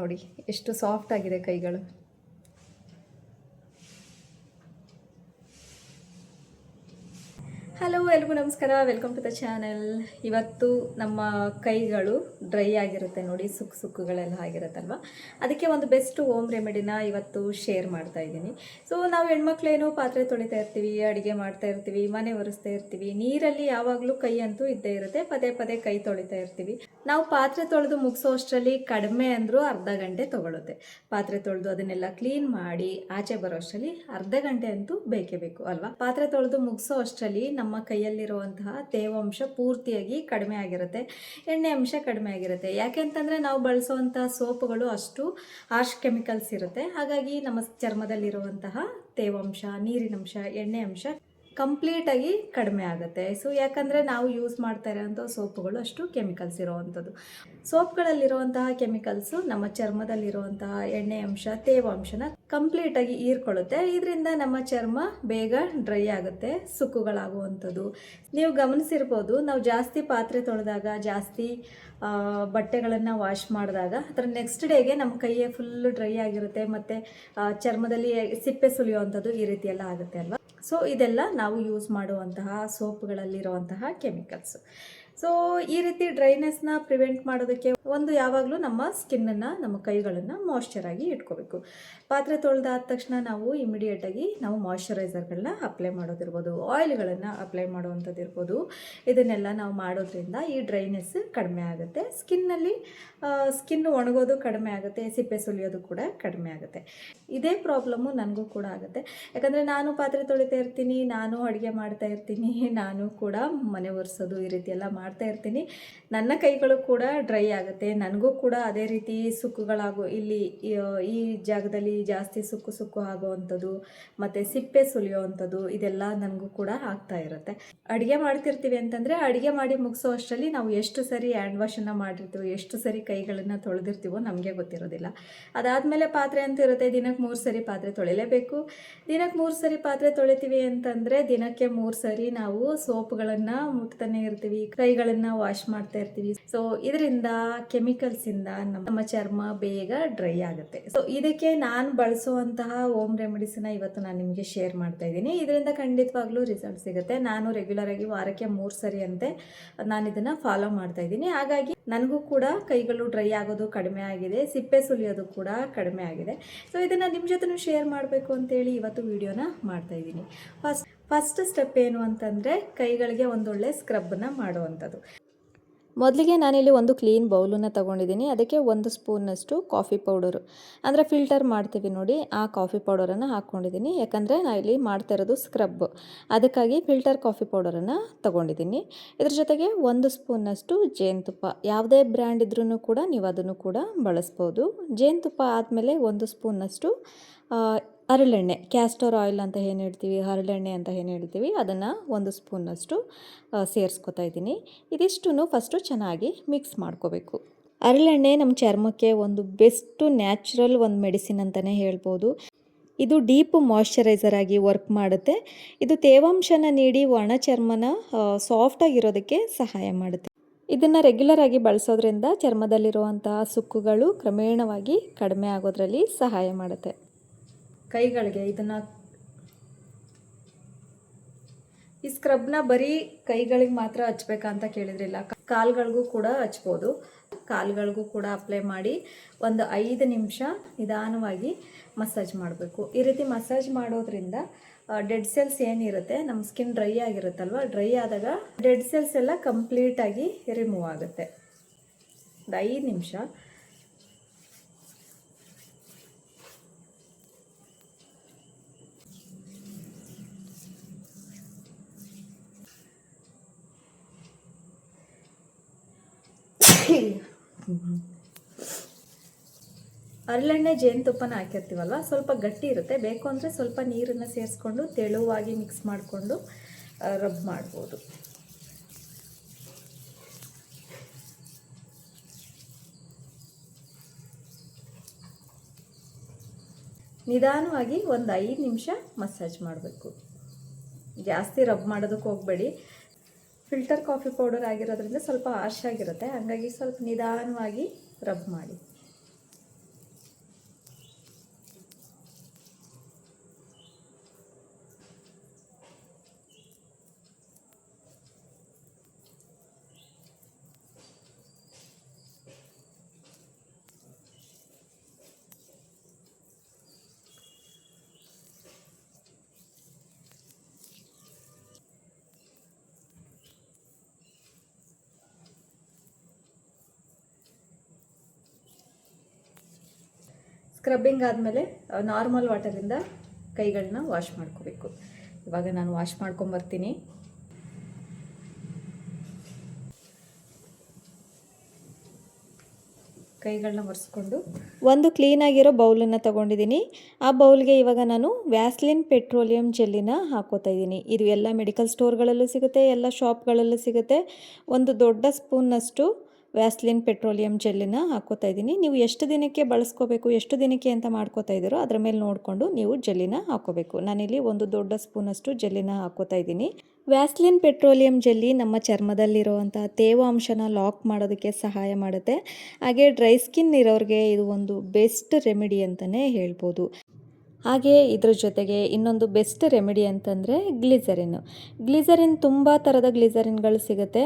ನೋಡಿ ಎಷ್ಟು ಸಾಫ್ಟ್ ಆಗಿದೆ ಕೈಗಳು. ಹಲೋ, ಎಲ್ರಿಗೂ ನಮಸ್ಕಾರ. Welcome to the channel. ಇವತ್ತು ನಮ್ಮ ಕೈಗಳು ಡ್ರೈ ಆಗಿರುತ್ತೆ ನೋಡಿ, ಸುಕ್ಕುಗಳೆಲ್ಲ ಆಗಿರುತ್ತಲ್ವ, ಅದಕ್ಕೆ ಒಂದು ಬೆಸ್ಟ್ ಹೋಮ್ ರೆಮಿಡಿನ ಇವತ್ತು ಶೇರ್ ಮಾಡ್ತಾ ಇದ್ದೀನಿ. ಸೊ ನಾವು ಹೆಣ್ಮಕ್ಳೇನು ಪಾತ್ರೆ ತೊಳಿತಾ ಇರ್ತೀವಿ, ಅಡುಗೆ ಮಾಡ್ತಾ ಇರ್ತೀವಿ, ಮನೆ ಒರೆಸ್ತಾ ಇರ್ತೀವಿ, ನೀರಲ್ಲಿ ಯಾವಾಗಲೂ ಕೈ ಅಂತೂ ಇದ್ದೇ ಇರುತ್ತೆ. ಪದೇ ಪದೇ ಕೈ ತೊಳಿತಾ ಇರ್ತೀವಿ. ನಾವು ಪಾತ್ರೆ ತೊಳೆದು ಮುಗಿಸೋ ಅಷ್ಟರಲ್ಲಿ ಕಡಿಮೆ ಅಂದರೂ ಅರ್ಧ ಗಂಟೆ ತೊಗೊಳುತ್ತೆ. ಪಾತ್ರೆ ತೊಳೆದು ಅದನ್ನೆಲ್ಲ ಕ್ಲೀನ್ ಮಾಡಿ ಆಚೆ ಬರೋ ಅಷ್ಟರಲ್ಲಿ ಅರ್ಧ ಗಂಟೆ ಅಂತೂ ಬೇಕೇ ಬೇಕು ಅಲ್ವಾ. ಪಾತ್ರೆ ತೊಳೆದು ಮುಗಿಸೋ ಅಷ್ಟರಲ್ಲಿ ನಮ್ಮ ಕೈಯಲ್ಲಿರುವಂತಹ ತೇವಾಂಶ ಪೂರ್ತಿಯಾಗಿ ಕಡಿಮೆ ಆಗಿರುತ್ತೆ, ಎಣ್ಣೆ ಅಂಶ ಕಡಿಮೆ ಆಗಿರುತ್ತೆ. ಯಾಕೆಂತಂದರೆ ನಾವು ಬಳಸುವಂತಹ ಸೋಪುಗಳು ಅಷ್ಟು ಹಾರ್ಶ್ ಕೆಮಿಕಲ್ಸ್ ಇರುತ್ತೆ. ಹಾಗಾಗಿ ನಮ್ಮ ಚರ್ಮದಲ್ಲಿರುವಂತಹ ತೇವಾಂಶ, ನೀರಿನಂಶ, ಎಣ್ಣೆ ಅಂಶ ಕಂಪ್ಲೀಟಾಗಿ ಕಡಿಮೆ ಆಗುತ್ತೆ. ಸೊ ಯಾಕಂದರೆ ನಾವು ಯೂಸ್ ಮಾಡ್ತಾ ಇರೋಂಥ ಸೋಪುಗಳು ಅಷ್ಟು ಕೆಮಿಕಲ್ಸ್ ಇರೋವಂಥದ್ದು. ಸೋಪ್ಗಳಲ್ಲಿರುವಂತಹ ಕೆಮಿಕಲ್ಸು ನಮ್ಮ ಚರ್ಮದಲ್ಲಿರುವಂತಹ ಎಣ್ಣೆ ಅಂಶ, ತೇವಾಂಶನ ಕಂಪ್ಲೀಟಾಗಿ ಹೀರ್ಕೊಳ್ಳುತ್ತೆ. ಇದರಿಂದ ನಮ್ಮ ಚರ್ಮ ಬೇಗ ಡ್ರೈ ಆಗುತ್ತೆ, ಸುಕ್ಕುಗಳಾಗುವಂಥದ್ದು. ನೀವು ಗಮನಿಸಿರ್ಬೋದು, ನಾವು ಜಾಸ್ತಿ ಪಾತ್ರೆ ತೊಳೆದಾಗ, ಜಾಸ್ತಿ ಬಟ್ಟೆಗಳನ್ನು ವಾಶ್ ಮಾಡಿದಾಗ ಅದರ ನೆಕ್ಸ್ಟ್ ಡೇಗೆ ನಮ್ಮ ಕೈಯೇ ಫುಲ್ಲು ಡ್ರೈ ಆಗಿರುತ್ತೆ, ಮತ್ತು ಚರ್ಮದಲ್ಲಿ ಸಿಪ್ಪೆ ಸುಲಿಯುವಂಥದ್ದು ಈ ರೀತಿ ಎಲ್ಲ ಆಗುತ್ತೆ ಅಲ್ವಾ. ಸೊ ಇದೆಲ್ಲ ನಾವು ಯೂಸ್ ಮಾಡುವಂತಹ ಸೋಪ್ಗಳಲ್ಲಿರುವಂತಹ ಕೆಮಿಕಲ್ಸ್. ಸೊ ಈ ರೀತಿ ಡ್ರೈನೆಸ್ನ ಪ್ರಿವೆಂಟ್ ಮಾಡೋದಕ್ಕೆ ಯಾವಾಗಲೂ ನಮ್ಮ ಸ್ಕಿನ್ನನ್ನು, ನಮ್ಮ ಕೈಗಳನ್ನು ಮಾಯ್ಶ್ಚರ್ ಆಗಿ ಇಟ್ಕೋಬೇಕು. ಪಾತ್ರೆ ತೊಳೆದಾದ ತಕ್ಷಣ ನಾವು ಇಮಿಡಿಯೇಟಾಗಿ ನಾವು ಮಾಯ್ಶ್ಚರೈಸರ್ಗಳನ್ನ ಅಪ್ಲೈ ಮಾಡೋದಿರ್ಬೋದು, ಆಯಿಲ್ಗಳನ್ನು ಅಪ್ಲೈ ಮಾಡುವಂಥದ್ದು ಇರ್ಬೋದು. ಇದನ್ನೆಲ್ಲ ನಾವು ಮಾಡೋದ್ರಿಂದ ಈ ಡ್ರೈನೆಸ್ ಕಡಿಮೆ ಆಗುತ್ತೆ. ಸ್ಕಿನ್ ಒಣಗೋದು ಕಡಿಮೆ ಆಗುತ್ತೆ, ಸಿಪ್ಪೆ ಸುಲಿಯೋದು ಕೂಡ ಕಡಿಮೆ ಆಗುತ್ತೆ. ಇದೇ ಪ್ರಾಬ್ಲಮ್ಮು ನನಗೂ ಕೂಡ ಆಗುತ್ತೆ. ಯಾಕಂದರೆ ನಾನು ಪಾತ್ರೆ ತೊಳಿತಾ ಇರ್ತೀನಿ, ನಾನು ಅಡುಗೆ ಮಾಡ್ತಾ ಇರ್ತೀನಿ, ನಾನು ಕೂಡ ಮನೆ ಒರೆಸೋದು ಈ ರೀತಿ ಎಲ್ಲ ಮಾಡ್ತಾ ಇರ್ತೀನಿ. ನನ್ನ ಕೈಗಳು ಕೂಡ ಡ್ರೈ ಆಗುತ್ತೆ. ನನಗೂ ಕೂಡ ಅದೇ ರೀತಿ ಸುಕ್ಕುಗಳಾಗೋ, ಇಲ್ಲಿ ಈ ಜಾಗದಲ್ಲಿ ಜಾಸ್ತಿ ಸುಕ್ಕು ಆಗುವಂಥದ್ದು, ಮತ್ತು ಸಿಪ್ಪೆ ಸುಲಿಯುವಂಥದ್ದು, ಇದೆಲ್ಲ ನನಗೂ ಕೂಡ ಆಗ್ತಾ ಇರುತ್ತೆ. ಅಡುಗೆ ಮಾಡ್ತಿರ್ತೀವಿ ಅಂತಂದರೆ ಅಡುಗೆ ಮಾಡಿ ಮುಗಿಸೋ ಅಷ್ಟರಲ್ಲಿ ನಾವು ಎಷ್ಟು ಸರಿ ಹ್ಯಾಂಡ್ ವಾಶನ್ನು ಮಾಡಿರ್ತೀವೋ, ಎಷ್ಟು ಸರಿ ಕೈಗಳನ್ನು ತೊಳೆದಿರ್ತೀವೋ ನಮಗೆ ಗೊತ್ತಿರೋದಿಲ್ಲ. ಅದಾದಮೇಲೆ ಪಾತ್ರೆ ಅಂತ ಇರುತ್ತೆ, ದಿನಕ್ಕೆ 3 ಸರಿ ಪಾತ್ರೆ ತೊಳಿಲೇಬೇಕು. ದಿನಕ್ಕೆ 3 ಸರಿ ಪಾತ್ರೆ ತೊಳಿತೀವಿ ಅಂತಂದರೆ ದಿನಕ್ಕೆ 3 ಸರಿ ನಾವು ಸೋಪ್ಗಳನ್ನು ಮುಟ್ತಾನೆ ಇರ್ತೀವಿ, ಕೈಗಳನ್ನು ವಾಶ್ ಮಾಡ್ತಾ ಇರ್ತೀವಿ. ಸೊ ಇದರಿಂದ ಕೆಮಿಕಲ್ಸಿಂದ ನಮ್ಮ ಚರ್ಮ ಬೇಗ ಡ್ರೈ ಆಗುತ್ತೆ. ಸೊ ಇದಕ್ಕೆ ನಾನು ಬಳಸುವಂತಹ ಹೋಮ್ ರೆಮಿಡೀಸ್ನ ಇವತ್ತು ನಾನು ನಿಮಗೆ ಶೇರ್ ಮಾಡ್ತಾ ಇದ್ದೀನಿ. ಇದರಿಂದ ಖಂಡಿತವಾಗ್ಲೂ ರಿಸಲ್ಟ್ ಸಿಗುತ್ತೆ. ನಾನು ರೆಗ್ಯುಲರ್ ಆಗಿ ವಾರಕ್ಕೆ 3 ಸರಿ ಅಂತೆ ನಾನು ಇದನ್ನು ಫಾಲೋ ಮಾಡ್ತಾ ಇದ್ದೀನಿ. ಹಾಗಾಗಿ ನನಗೂ ಕೂಡ ಕೈಗಳು ಡ್ರೈ ಆಗೋದು ಕಡಿಮೆ ಆಗಿದೆ, ಸಿಪ್ಪೆ ಸುಲಿಯೋದು ಕೂಡ ಕಡಿಮೆ ಆಗಿದೆ. ಸೊ ಇದನ್ನು ನಿಮ್ಮ ಜೊತೆ ಶೇರ್ ಮಾಡಬೇಕು ಅಂತೇಳಿ ಇವತ್ತು ವಿಡಿಯೋನ ಮಾಡ್ತಾ ಇದ್ದೀನಿ. ಫಸ್ಟ್ ಸ್ಟೆಪ್ ಏನು ಅಂತಂದರೆ ಕೈಗಳಿಗೆ ಒಂದೊಳ್ಳೆ ಸ್ಕ್ರಬ್ಬನ್ನು ಮಾಡುವಂಥದ್ದು. ಮೊದಲಿಗೆ ನಾನಿಲ್ಲಿ ಒಂದು ಕ್ಲೀನ್ ಬೌಲನ್ನು ತೊಗೊಂಡಿದ್ದೀನಿ. ಅದಕ್ಕೆ 1 ಸ್ಪೂನಷ್ಟು ಕಾಫಿ ಪೌಡರು, ಅಂದರೆ ಫಿಲ್ಟರ್ ಮಾಡ್ತೀವಿ ನೋಡಿ, ಆ ಕಾಫಿ ಪೌಡರನ್ನು ಹಾಕ್ಕೊಂಡಿದ್ದೀನಿ. ಯಾಕಂದರೆ ನಾನು ಇಲ್ಲಿ ಮಾಡ್ತಾ ಇರೋದು ಸ್ಕ್ರಬ್, ಅದಕ್ಕಾಗಿ ಫಿಲ್ಟರ್ ಕಾಫಿ ಪೌಡರನ್ನು ತೊಗೊಂಡಿದ್ದೀನಿ. ಇದ್ರ ಜೊತೆಗೆ 1 ಸ್ಪೂನಷ್ಟು ಜೇನುತುಪ್ಪ, ಯಾವುದೇ ಬ್ರ್ಯಾಂಡ್ ಇದ್ರೂ ಕೂಡ ನೀವು ಅದನ್ನು ಕೂಡ ಬಳಸ್ಬೋದು. ಜೇನುತುಪ್ಪ ಆದಮೇಲೆ 1 ಸ್ಪೂನಷ್ಟು ಹರಳೆಣ್ಣೆ, ಕ್ಯಾಸ್ಟರ್ ಆಯಿಲ್ ಅಂತ ಏನು ಹೇಳ್ತೀವಿ, ಹರಳೆಣ್ಣೆ ಅಂತ ಏನು ಹೇಳ್ತೀವಿ, ಅದನ್ನು 1 ಸ್ಪೂನಷ್ಟು ಸೇರಿಸ್ಕೊತಾ ಇದ್ದೀನಿ. ಇದಿಷ್ಟನ್ನು ಫಸ್ಟು ಚೆನ್ನಾಗಿ ಮಿಕ್ಸ್ ಮಾಡ್ಕೋಬೇಕು. ಹರಳೆಣ್ಣೆ ನಮ್ಮ ಚರ್ಮಕ್ಕೆ ಒಂದು ಬೆಸ್ಟು ನ್ಯಾಚುರಲ್ ಒಂದು ಮೆಡಿಸಿನ್ ಅಂತಲೇ ಹೇಳ್ಬೋದು. ಇದು ಡೀಪ್ ಮಾಯ್ಶ್ಚರೈಸರ್ ಆಗಿ ವರ್ಕ್ ಮಾಡುತ್ತೆ. ಇದು ತೇವಾಂಶನ ನೀಡಿ ಒಣ ಚರ್ಮನ ಸಾಫ್ಟಾಗಿರೋದಕ್ಕೆ ಸಹಾಯ ಮಾಡುತ್ತೆ. ಇದನ್ನು ರೆಗ್ಯುಲರ್ ಆಗಿ ಬಳಸೋದ್ರಿಂದ ಚರ್ಮದಲ್ಲಿರುವಂತಹ ಸುಕ್ಕುಗಳು ಕ್ರಮೇಣವಾಗಿ ಕಡಿಮೆ ಆಗೋದ್ರಲ್ಲಿ ಸಹಾಯ ಮಾಡುತ್ತೆ. ಕೈಗಳಿಗೆ ಈ ಸ್ಕ್ರಬ್ನ ಬರೀ ಕೈಗಳಿಗೆ ಮಾತ್ರ ಹಚ್ಬೇಕಂತ ಕೇಳಿದ್ರಿಲ್ಲ, ಕಾಲುಗಳಿಗೂ ಕೂಡ ಹಚ್ಬೋದು. ಕಾಲುಗಳಿಗೂ ಕೂಡ ಅಪ್ಲೈ ಮಾಡಿ ಒಂದು 5 ನಿಮಿಷ ನಿಧಾನವಾಗಿ ಮಸಾಜ್ ಮಾಡಬೇಕು. ಈ ರೀತಿ ಮಸಾಜ್ ಮಾಡೋದ್ರಿಂದ ಡೆಡ್ ಸೆಲ್ಸ್ ಏನಿರುತ್ತೆ, ನಮ್ಮ ಸ್ಕಿನ್ ಡ್ರೈ ಆಗಿರುತ್ತಲ್ವ, ಡ್ರೈ ಆದಾಗ ಡೆಡ್ ಸೆಲ್ಸ್ ಎಲ್ಲ ಕಂಪ್ಲೀಟಾಗಿ ರಿಮೂವ್ ಆಗುತ್ತೆ. ಒಂದು 5 ನಿಮಿಷ ಹರಳೆಣ್ಣೆ ಜೇನುತುಪ್ಪನ ಹಾಕಿರ್ತೀವಲ್ವ, ಸ್ವಲ್ಪ ಗಟ್ಟಿ ಇರುತ್ತೆ. ಬೇಕು ಅಂದರೆ ಸ್ವಲ್ಪ ನೀರನ್ನು ಸೇರಿಸ್ಕೊಂಡು ತೆಳುವಾಗಿ ಮಿಕ್ಸ್ ಮಾಡಿಕೊಂಡು ರಬ್ ಮಾಡ್ಬೋದು. ನಿಧಾನವಾಗಿ ಒಂದು 5 ನಿಮಿಷ ಮಸಾಜ್ ಮಾಡಬೇಕು. ಜಾಸ್ತಿ ರಬ್ ಮಾಡೋದಕ್ಕೆ ಹೋಗಬೇಡಿ. ಫಿಲ್ಟರ್ ಕಾಫಿ ಪೌಡರ್ ಆಗಿರೋದ್ರಿಂದ ಸ್ವಲ್ಪ ಹಾರ್ಶ್ ಆಗಿರುತ್ತೆ, ಹಾಗಾಗಿ ಸ್ವಲ್ಪ ನಿಧಾನವಾಗಿ ರಬ್ ಮಾಡಿ. ಸ್ಕ್ರಬ್ಬಿಂಗ್ ಆದಮೇಲೆ ನಾರ್ಮಲ್ ವಾಟರಿಂದ ಕೈಗಳನ್ನ ವಾಶ್ ಮಾಡ್ಕೋಬೇಕು. ಇವಾಗ ನಾನು ವಾಶ್ ಮಾಡ್ಕೊಂಬರ್ತೀನಿ. ಕೈಗಳನ್ನ ಒರೆಸ್ಕೊಂಡು ಒಂದು ಕ್ಲೀನಾಗಿರೋ ಬೌಲನ್ನು ತೊಗೊಂಡಿದ್ದೀನಿ. ಆ ಬೌಲ್ಗೆ ಇವಾಗ ನಾನು ವ್ಯಾಸ್ಲಿನ್ ಪೆಟ್ರೋಲಿಯಂ ಜೆಲ್ಲಿನ ಹಾಕೋತಾ ಇದ್ದೀನಿ. ಇದು ಎಲ್ಲ ಮೆಡಿಕಲ್ ಸ್ಟೋರ್ಗಳಲ್ಲೂ ಸಿಗುತ್ತೆ, ಎಲ್ಲ ಶಾಪ್ಗಳಲ್ಲೂ ಸಿಗುತ್ತೆ. ಒಂದು ದೊಡ್ಡ ಸ್ಪೂನ್ನಷ್ಟು ವ್ಯಾಸ್ಲಿನ್ ಪೆಟ್ರೋಲಿಯಂ ಜೆಲ್ಲಿನ ಹಾಕೋತಾ ಇದ್ದೀನಿ. ನೀವು ಎಷ್ಟು ದಿನಕ್ಕೆ ಬಳಸ್ಕೋಬೇಕು, ಎಷ್ಟು ದಿನಕ್ಕೆ ಅಂತ ಮಾಡ್ಕೋತಾ ಇದ್ದೀರೋ ಅದರ ಮೇಲೆ ನೋಡಿಕೊಂಡು ನೀವು ಜೆಲ್ಲಿನ ಹಾಕೋಬೇಕು. ನಾನಿಲ್ಲಿ ಒಂದು ದೊಡ್ಡ ಸ್ಪೂನಷ್ಟು ಜೆಲ್ಲಿನ ಹಾಕೋತಾ ಇದ್ದೀನಿ. ವ್ಯಾಸ್ಲಿನ್ ಪೆಟ್ರೋಲಿಯಂ ಜೆಲ್ಲಿ ನಮ್ಮ ಚರ್ಮದಲ್ಲಿರುವಂಥ ತೇವಾಂಶನ ಲಾಕ್ ಮಾಡೋದಕ್ಕೆ ಸಹಾಯ ಮಾಡುತ್ತೆ. ಹಾಗೆ ಡ್ರೈ ಸ್ಕಿನ್ ಇರೋರಿಗೆ ಇದು ಒಂದು ಬೆಸ್ಟ್ ರೆಮಿಡಿ ಅಂತಲೇ ಹೇಳ್ಬೋದು. ಹಾಗೆ ಇದ್ರ ಜೊತೆಗೆ ಇನ್ನೊಂದು ಬೆಸ್ಟ್ ರೆಮಿಡಿ ಅಂತಂದರೆ ಗ್ಲಿಸರಿನ್ ತುಂಬ ಥರದ ಗ್ಲಿಸರಿನ್ಗಳು ಸಿಗುತ್ತೆ.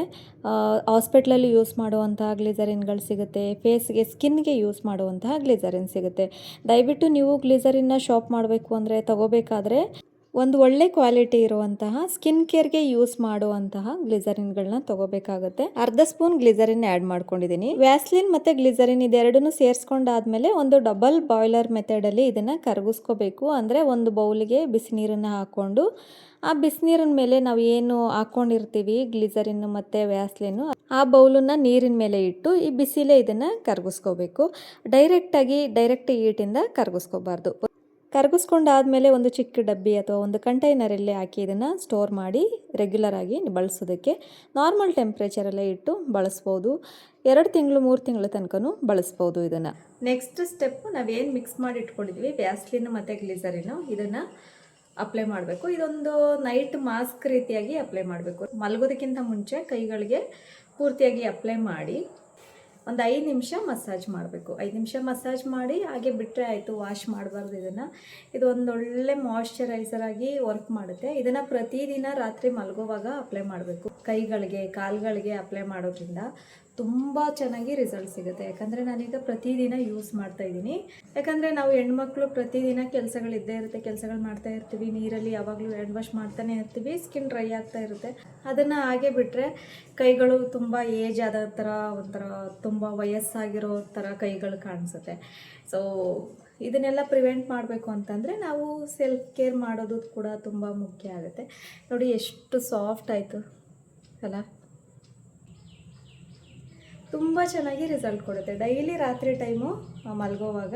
ಹಾಸ್ಪಿಟ್ಲಲ್ಲಿ ಯೂಸ್ ಮಾಡುವಂತಹ ಗ್ಲಿಸರಿನ್ಗಳು ಸಿಗುತ್ತೆ, ಫೇಸ್ಗೆ ಸ್ಕಿನ್ಗೆ ಯೂಸ್ ಮಾಡುವಂತಹ ಗ್ಲಿಸರಿನ್ ಸಿಗುತ್ತೆ. ದಯವಿಟ್ಟು ನೀವು ಗ್ಲಿಸರಿನ್ನ ಶಾಪ್ ಮಾಡಬೇಕು ಅಂದರೆ ತಗೋಬೇಕಾದ್ರೆ ಒಂದು ಒಳ್ಳೆ ಕ್ವಾಲಿಟಿ ಇರುವಂತಹ ಸ್ಕಿನ್ ಕೇರ್ಗೆ ಯೂಸ್ ಮಾಡುವಂತಹ ಗ್ಲಿಸರಿನ್ಗಳನ್ನ ತಗೋಬೇಕಾಗುತ್ತೆ. ಅರ್ಧ ಸ್ಪೂನ್ ಗ್ಲಿಸರಿನ್ ಆ್ಯಡ್ ಮಾಡ್ಕೊಂಡಿದ್ದೀನಿ. ವ್ಯಾಸ್ಲಿನ್ ಮತ್ತು ಗ್ಲಿಸರಿನ್ ಇದೆರಡನ್ನೂ ಸೇರಿಸ್ಕೊಂಡಾದ್ಮೇಲೆ ಒಂದು ಡಬಲ್ ಬಾಯ್ಲರ್ ಮೆಥಡಲ್ಲಿ ಇದನ್ನು ಕರಗಿಸ್ಕೋಬೇಕು. ಅಂದರೆ ಒಂದು ಬೌಲಿಗೆ ಬಿಸಿ ನೀರನ್ನು ಹಾಕ್ಕೊಂಡು ಆ ಬಿಸಿನೀರಿನ ಮೇಲೆ ನಾವು ಏನು ಹಾಕ್ಕೊಂಡಿರ್ತೀವಿ ಗ್ಲಿಸರಿನ್ ಮತ್ತು ವ್ಯಾಸ್ಲಿನ್ನು, ಆ ಬೌಲನ್ನು ನೀರಿನ ಮೇಲೆ ಇಟ್ಟು ಈ ಬಿಸಿಲೇ ಇದನ್ನು ಕರಗಿಸ್ಕೋಬೇಕು. ಡೈರೆಕ್ಟ್ ಹೀಟಿಂದ ಕರಗಿಸ್ಕೋಬಾರ್ದು. ಕರಗಿಸ್ಕೊಂಡಾದಮೇಲೆ ಒಂದು ಚಿಕ್ಕ ಡಬ್ಬಿ ಅಥವಾ ಒಂದು ಕಂಟೈನರಲ್ಲಿ ಹಾಕಿ ಇದನ್ನು ಸ್ಟೋರ್ ಮಾಡಿ ರೆಗ್ಯುಲರ್ ಆಗಿ ಬಳಸೋದಕ್ಕೆ ನಾರ್ಮಲ್ ಟೆಂಪ್ರೇಚರಲ್ಲೇ ಇಟ್ಟು ಬಳಸ್ಬೋದು. 2 ತಿಂಗಳು 3 ತಿಂಗಳ ತನಕನೂ ಬಳಸ್ಬೋದು ಇದನ್ನು. ನೆಕ್ಸ್ಟ್ ಸ್ಟೆಪ್ಪು ನಾವೇನು ಮಿಕ್ಸ್ ಮಾಡಿ ಇಟ್ಕೊಂಡಿದ್ವಿ ವ್ಯಾಸ್ಲಿನ್ ಮತ್ತು ಗ್ಲಿಸರಿನು, ಇದನ್ನು ಅಪ್ಲೈ ಮಾಡಬೇಕು. ಇದೊಂದು ನೈಟ್ ಮಾಸ್ಕ್ ರೀತಿಯಾಗಿ ಅಪ್ಲೈ ಮಾಡಬೇಕು. ಮಲಗೋದಕ್ಕಿಂತ ಮುಂಚೆ ಕೈಗಳಿಗೆ ಪೂರ್ತಿಯಾಗಿ ಅಪ್ಲೈ ಮಾಡಿ ಒಂದು 5 ನಿಮಿಷ ಮಸಾಜ್ ಮಾಡಬೇಕು. 5 ನಿಮಿಷ ಮಸಾಜ್ ಮಾಡಿ ಹಾಗೆ ಬಿಟ್ಟರೆ ಆಯಿತು, ವಾಶ್ ಮಾಡಬಾರ್ದು ಇದನ್ನು. ಇದು ಒಂದೊಳ್ಳೆ ಮಾಯ್ಶ್ಚರೈಸರ್ ಆಗಿ ವರ್ಕ್ ಮಾಡುತ್ತೆ. ಇದನ್ನು ಪ್ರತಿದಿನ ರಾತ್ರಿ ಮಲಗುವಾಗ ಅಪ್ಲೈ ಮಾಡಬೇಕು. ಕೈಗಳಿಗೆ ಕಾಲುಗಳಿಗೆ ಅಪ್ಲೈ ಮಾಡೋದ್ರಿಂದ ತುಂಬ ಚೆನ್ನಾಗಿ ರಿಸಲ್ಟ್ ಸಿಗುತ್ತೆ. ಯಾಕಂದರೆ ನಾನೀಗ ಪ್ರತಿದಿನ ಯೂಸ್ ಮಾಡ್ತಾ ಇದ್ದೀನಿ. ಯಾಕಂದರೆ ನಾವು ಹೆಣ್ಮಕ್ಳು ಪ್ರತಿದಿನ ಕೆಲಸಗಳಿದ್ದೇ ಇರುತ್ತೆ, ಕೆಲಸಗಳು ಮಾಡ್ತಾ ಇರ್ತೀವಿ, ನೀರಲ್ಲಿ ಯಾವಾಗಲೂ ಹ್ಯಾಂಡ್ ವಾಶ್ ಮಾಡ್ತಾನೆ ಇರ್ತೀವಿ, ಸ್ಕಿನ್ ಡ್ರೈ ಆಗ್ತಾ ಇರುತ್ತೆ. ಅದನ್ನು ಹಾಗೆ ಬಿಟ್ಟರೆ ಕೈಗಳು ತುಂಬ ಏಜ್ ಆದ ಥರ, ಒಂಥರ ತುಂಬ ವಯಸ್ಸಾಗಿರೋ ಥರ ಕೈಗಳು ಕಾಣಿಸುತ್ತೆ. ಸೊ ಇದನ್ನೆಲ್ಲ ಪ್ರಿವೆಂಟ್ ಮಾಡಬೇಕು ಅಂತಂದರೆ ನಾವು ಸೆಲ್ಫ್ ಕೇರ್ ಮಾಡೋದು ಕೂಡ ತುಂಬ ಮುಖ್ಯ ಆಗುತ್ತೆ. ನೋಡಿ ಎಷ್ಟು ಸಾಫ್ಟ್ ಆಯಿತು ಅಲ್ಲ, ತುಂಬ ಚೆನ್ನಾಗಿ ರಿಸಲ್ಟ್ ಕೊಡುತ್ತೆ. ಡೈಲಿ ರಾತ್ರಿ ಟೈಮು ಮಲಗೋವಾಗ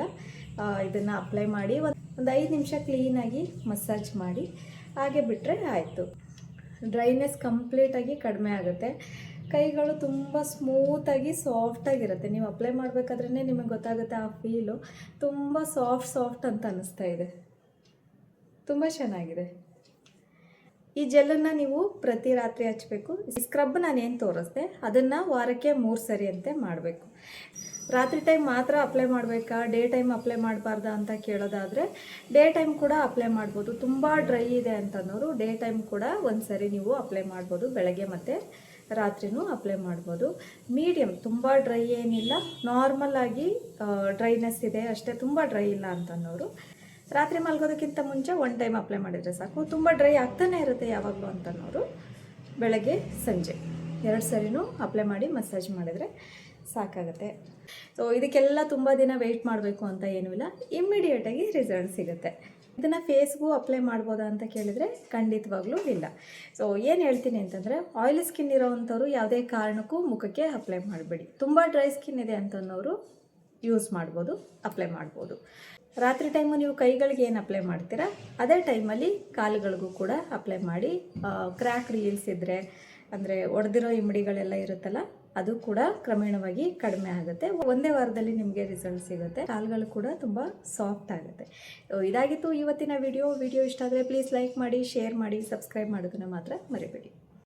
ಇದನ್ನು ಅಪ್ಲೈ ಮಾಡಿ ಒಂದು 5 ನಿಮಿಷ ಕ್ಲೀನಾಗಿ ಮಸಾಜ್ ಮಾಡಿ ಹಾಗೆ ಬಿಟ್ಟರೆ ಆಯಿತು. ಡ್ರೈನೆಸ್ ಕಂಪ್ಲೀಟಾಗಿ ಕಡಿಮೆ ಆಗುತ್ತೆ. ಕೈಗಳು ತುಂಬ ಸ್ಮೂತಾಗಿ ಸಾಫ್ಟಾಗಿರುತ್ತೆ. ನೀವು ಅಪ್ಲೈ ಮಾಡಬೇಕಾದ್ರೇ ನಿಮಗೆ ಗೊತ್ತಾಗುತ್ತೆ ಆ ಫೀಲು. ತುಂಬ ಸಾಫ್ಟ್ ಅಂತ ಅನ್ನಿಸ್ತಾ ಇದೆ. ತುಂಬ ಚೆನ್ನಾಗಿದೆ. ಈ ಜೆಲ್ಲನ್ನು ನೀವು ಪ್ರತಿ ರಾತ್ರಿ ಹಚ್ಚಬೇಕು. ಸ್ಕ್ರಬ್ ನಾನೇನು ತೋರಿಸ್ದೆ ಅದನ್ನು ವಾರಕ್ಕೆ 3 ಸರಿ ಅಂತೆ ಮಾಡಬೇಕು. ರಾತ್ರಿ ಟೈಮ್ ಮಾತ್ರ ಅಪ್ಲೈ ಮಾಡಬೇಕಾ, ಡೇ ಟೈಮ್ ಅಪ್ಲೈ ಮಾಡಬಾರ್ದಾ ಅಂತ ಕೇಳೋದಾದರೆ ಡೇ ಟೈಮ್ ಕೂಡ ಅಪ್ಲೈ ಮಾಡ್ಬೋದು. ತುಂಬ ಡ್ರೈ ಇದೆ ಅಂತಂದವರು ಡೇ ಟೈಮ್ ಕೂಡ ಒಂದು ಸರಿ ನೀವು ಅಪ್ಲೈ ಮಾಡ್ಬೋದು. ಬೆಳಗ್ಗೆ ಮತ್ತು ರಾತ್ರಿನೂ ಅಪ್ಲೈ ಮಾಡ್ಬೋದು. ಮೀಡಿಯಮ್, ತುಂಬ ಡ್ರೈ ಏನಿಲ್ಲ, ನಾರ್ಮಲ್ ಆಗಿ ಡ್ರೈನೆಸ್ ಇದೆ ಅಷ್ಟೇ, ತುಂಬ ಡ್ರೈ ಇಲ್ಲ ಅಂತಂದವರು ರಾತ್ರಿ ಮಲಗೋದಕ್ಕಿಂತ ಮುಂಚೆ 1 ಟೈಮ್ ಅಪ್ಲೈ ಮಾಡಿದರೆ ಸಾಕು. ತುಂಬ ಡ್ರೈ ಆಗ್ತಾನೆ ಇರುತ್ತೆ ಯಾವಾಗಲೂ ಅಂತನೋರು ಬೆಳಗ್ಗೆ ಸಂಜೆ 2 ಸರಿನೂ ಅಪ್ಲೈ ಮಾಡಿ ಮಸಾಜ್ ಮಾಡಿದರೆ ಸಾಕಾಗುತ್ತೆ. ಸೊ ಇದಕ್ಕೆಲ್ಲ ತುಂಬ ದಿನ ವೆಯ್ಟ್ ಮಾಡಬೇಕು ಅಂತ ಏನೂ ಇಲ್ಲ, ಇಮ್ಮಿಡಿಯೇಟಾಗಿ ರಿಸಲ್ಟ್ ಸಿಗುತ್ತೆ. ಇದನ್ನು ಫೇಸ್ಗೂ ಅಪ್ಲೈ ಮಾಡ್ಬೋದಾ ಅಂತ ಕೇಳಿದರೆ ಖಂಡಿತವಾಗ್ಲೂ ಇಲ್ಲ. ಸೊ ಏನು ಹೇಳ್ತೀನಿ ಅಂತಂದರೆ ಆಯಿಲಿ ಸ್ಕಿನ್ ಇರೋವಂಥವ್ರು ಯಾವುದೇ ಕಾರಣಕ್ಕೂ ಮುಖಕ್ಕೆ ಅಪ್ಲೈ ಮಾಡಬೇಡಿ. ತುಂಬ ಡ್ರೈ ಸ್ಕಿನ್ ಇದೆ ಅಂತನೋರು ಯೂಸ್ ಮಾಡ್ಬೋದು, ಅಪ್ಲೈ ಮಾಡ್ಬೋದು. ರಾತ್ರಿ ಟೈಮು ನೀವು ಕೈಗಳಿಗೆ ಏನು ಅಪ್ಲೈ ಮಾಡ್ತೀರಾ ಅದೇ ಟೈಮಲ್ಲಿ ಕಾಲುಗಳಿಗೂ ಕೂಡ ಅಪ್ಲೈ ಮಾಡಿ. ಕ್ರ್ಯಾಕ್ ರೀಲ್ಸ್ ಇದ್ದರೆ ಅಂದರೆ ಒಡೆದಿರೋ ಇಮಿಡಿಗಳೆಲ್ಲ ಇರುತ್ತಲ್ಲ ಅದು ಕೂಡ ಕ್ರಮೇಣವಾಗಿ ಕಡಿಮೆ ಆಗುತ್ತೆ. ಒಂದೇ ವಾರದಲ್ಲಿ ನಿಮಗೆ ರಿಸಲ್ಟ್ ಸಿಗುತ್ತೆ. ಕಾಲುಗಳು ಕೂಡ ತುಂಬ ಸಾಫ್ಟ್ ಆಗುತ್ತೆ. ಇದಾಗಿತ್ತು ಇವತ್ತಿನ ವಿಡಿಯೋ ಇಷ್ಟ ಆದರೆ ಪ್ಲೀಸ್ ಲೈಕ್ ಮಾಡಿ, ಶೇರ್ ಮಾಡಿ, ಸಬ್ಸ್ಕ್ರೈಬ್ ಮಾಡೋದನ್ನು ಮಾತ್ರ ಮರಿಬೇಡಿ.